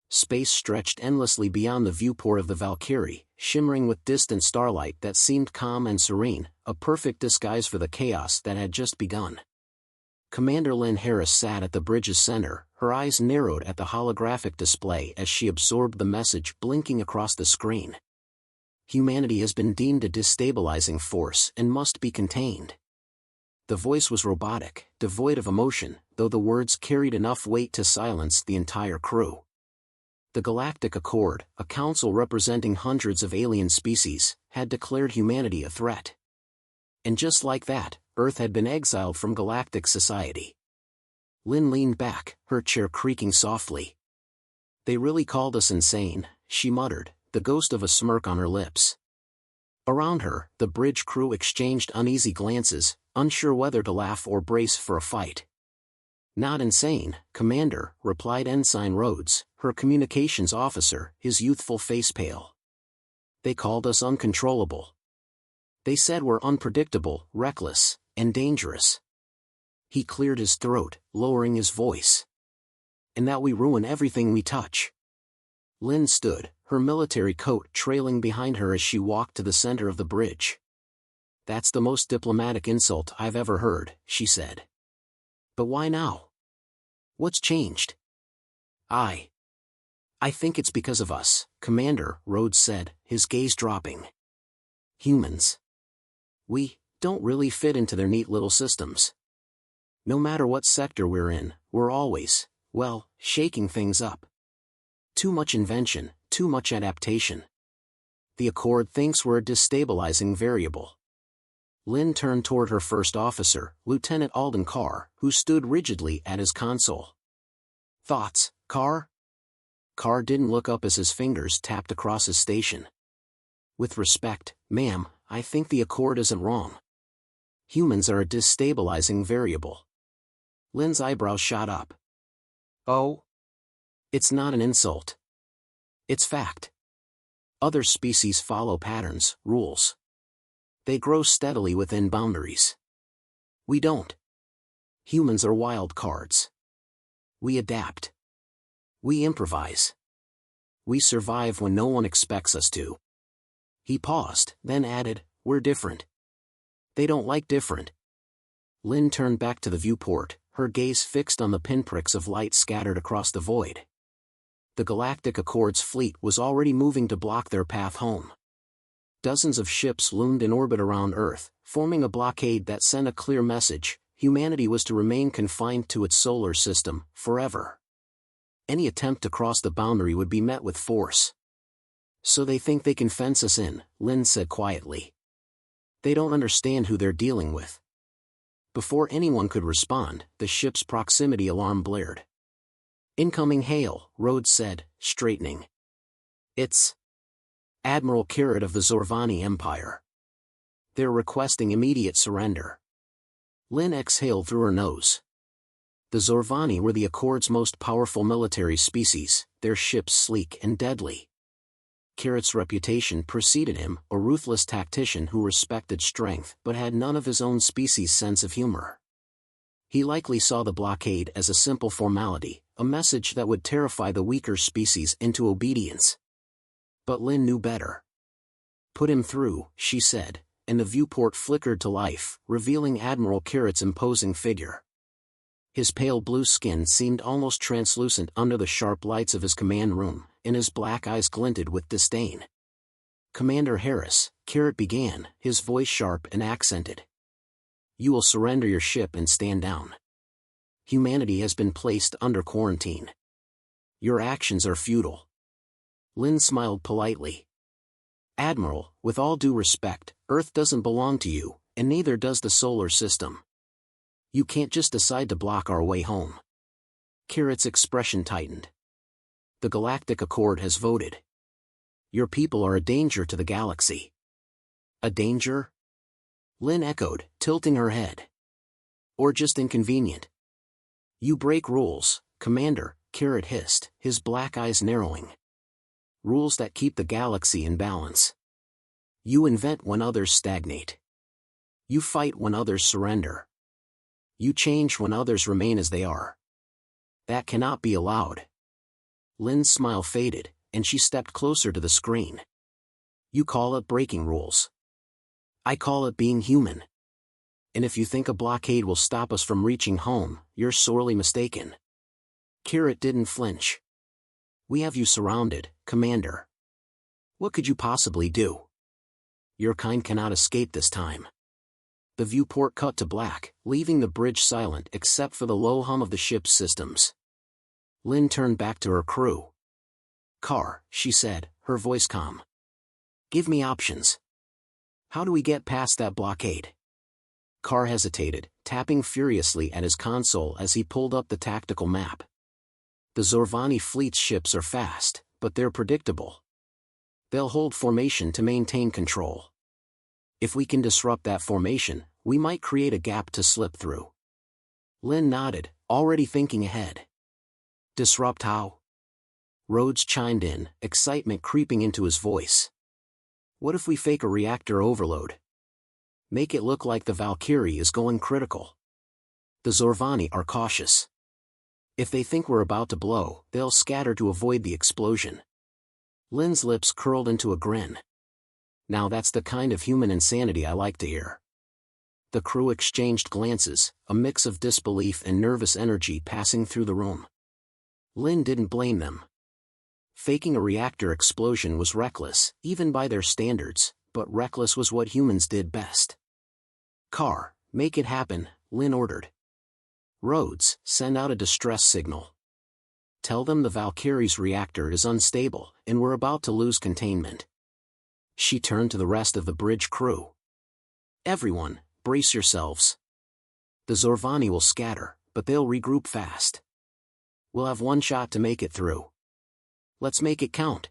Space stretched endlessly beyond the viewport of the Valkyrie, shimmering with distant starlight that seemed calm and serene, a perfect disguise for the chaos that had just begun. Commander Lynn Harris sat at the bridge's center, her eyes narrowed at the holographic display as she absorbed the message blinking across the screen. Humanity has been deemed a destabilizing force and must be contained. The voice was robotic, devoid of emotion, though the words carried enough weight to silence the entire crew. The Galactic Accord, a council representing hundreds of alien species, had declared humanity a threat. And just like that, Earth had been exiled from galactic society. Lynn leaned back, her chair creaking softly. "They really called us insane," she muttered, the ghost of a smirk on her lips. Around her, the bridge crew exchanged uneasy glances, unsure whether to laugh or brace for a fight. "Not insane, Commander," replied Ensign Rhodes, her communications officer, his youthful face pale. "They called us uncontrollable. They said we're unpredictable, reckless, and dangerous." He cleared his throat, lowering his voice. "And that we ruin everything we touch." Lynn stood, her military coat trailing behind her as she walked to the center of the bridge. "That's the most diplomatic insult I've ever heard," she said. "But why now? What's changed?" I think it's because of us," Commander Rhodes said, his gaze dropping. "Humans. We don't really fit into their neat little systems. No matter what sector we're in, we're always, well, shaking things up. Too much invention, too much adaptation. The Accord thinks we're a destabilizing variable." Lynn turned toward her first officer, Lieutenant Alden Carr, who stood rigidly at his console. "Thoughts, Carr?" Carr didn't look up as his fingers tapped across his station. "With respect, ma'am, I think the Accord isn't wrong. Humans are a destabilizing variable." Lynn's eyebrows shot up. "Oh? It's not an insult. It's fact. Other species follow patterns, rules. They grow steadily within boundaries. We don't. Humans are wild cards. We adapt. We improvise. We survive when no one expects us to." He paused, then added, "We're different. They don't like different." Lynn turned back to the viewport, her gaze fixed on the pinpricks of light scattered across the void. The Galactic Accord's fleet was already moving to block their path home. Dozens of ships loomed in orbit around Earth, forming a blockade that sent a clear message: humanity was to remain confined to its solar system, forever. Any attempt to cross the boundary would be met with force. "So they think they can fence us in," Lynn said quietly. "They don't understand who they're dealing with." Before anyone could respond, the ship's proximity alarm blared. "Incoming hail," Rhodes said, straightening. "It's Admiral Carrot of the Zorvani Empire. They're requesting immediate surrender." Lynn exhaled through her nose. The Zorvani were the Accord's most powerful military species, their ships sleek and deadly. Carrot's reputation preceded him, a ruthless tactician who respected strength but had none of his own species' sense of humor. He likely saw the blockade as a simple formality, a message that would terrify the weaker species into obedience. But Lynn knew better. "Put him through," she said, and the viewport flickered to life, revealing Admiral Carrot's imposing figure. His pale blue skin seemed almost translucent under the sharp lights of his command room, and his black eyes glinted with disdain. "Commander Harris," Carrot began, his voice sharp and accented. "You will surrender your ship and stand down. Humanity has been placed under quarantine. Your actions are futile." Lynn smiled politely. "Admiral, with all due respect, Earth doesn't belong to you, and neither does the solar system. You can't just decide to block our way home." Carrot's expression tightened. "The Galactic Accord has voted. Your people are a danger to the galaxy." "A danger?" Lynn echoed, tilting her head. "Or just inconvenient?" "You break rules, Commander," Carrot hissed, his black eyes narrowing. "Rules that keep the galaxy in balance. You invent when others stagnate. You fight when others surrender. You change when others remain as they are. That cannot be allowed." Lynn's smile faded, and she stepped closer to the screen. You call it breaking rules. I call it being human. And if you think a blockade will stop us from reaching home, you're sorely mistaken. Kirit didn't flinch. We have you surrounded, Commander. What could you possibly do? Your kind cannot escape this time. The viewport cut to black, leaving the bridge silent except for the low hum of the ship's systems. Lynn turned back to her crew. Car, she said, her voice calm. Give me options. How do we get past that blockade? Car hesitated, tapping furiously at his console as he pulled up the tactical map. The Zorvani fleet's ships are fast, but they're predictable. They'll hold formation to maintain control. If we can disrupt that formation, we might create a gap to slip through. Lynn nodded, already thinking ahead. Disrupt how? Rhodes chimed in, excitement creeping into his voice. What if we fake a reactor overload? Make it look like the Valkyrie is going critical. The Zorvani are cautious. If they think we're about to blow, they'll scatter to avoid the explosion. Lynn's lips curled into a grin. Now that's the kind of human insanity I like to hear. The crew exchanged glances, a mix of disbelief and nervous energy passing through the room. Lynn didn't blame them. Faking a reactor explosion was reckless, even by their standards, but reckless was what humans did best. Car, make it happen, Lynn ordered. Rhodes, send out a distress signal. Tell them the Valkyrie's reactor is unstable, and we're about to lose containment. She turned to the rest of the bridge crew. Everyone, brace yourselves. The Zorvani will scatter, but they'll regroup fast. We'll have one shot to make it through. Let's make it count.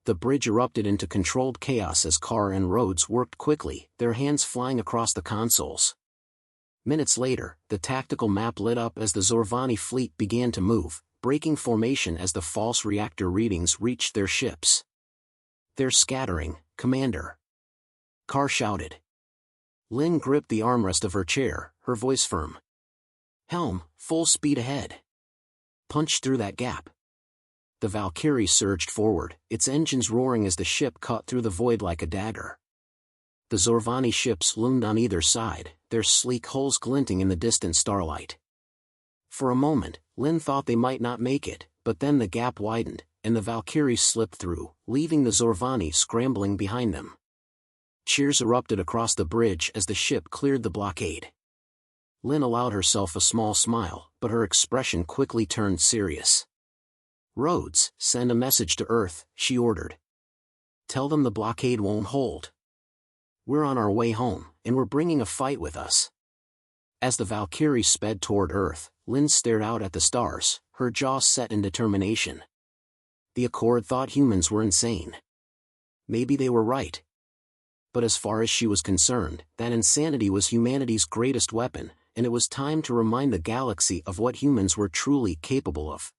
The bridge erupted into controlled chaos as Carr and Rhodes worked quickly, their hands flying across the consoles. Minutes later, the tactical map lit up as the Zorvani fleet began to move, breaking formation as the false reactor readings reached their ships. They're scattering, Commander. Carr shouted. Lynn gripped the armrest of her chair, her voice firm. Helm, full speed ahead. Punch through that gap. The Valkyrie surged forward, its engines roaring as the ship cut through the void like a dagger. The Zorvani ships loomed on either side, their sleek hulls glinting in the distant starlight. For a moment, Lynn thought they might not make it, but then the gap widened, and the Valkyrie slipped through, leaving the Zorvani scrambling behind them. Cheers erupted across the bridge as the ship cleared the blockade. Lynn allowed herself a small smile, but her expression quickly turned serious. Rhodes, send a message to Earth, she ordered. Tell them the blockade won't hold. We're on our way home, and we're bringing a fight with us. As the Valkyrie sped toward Earth, Lynn stared out at the stars, her jaw set in determination. The Accord thought humans were insane. Maybe they were right. But as far as she was concerned, that insanity was humanity's greatest weapon, and it was time to remind the galaxy of what humans were truly capable of.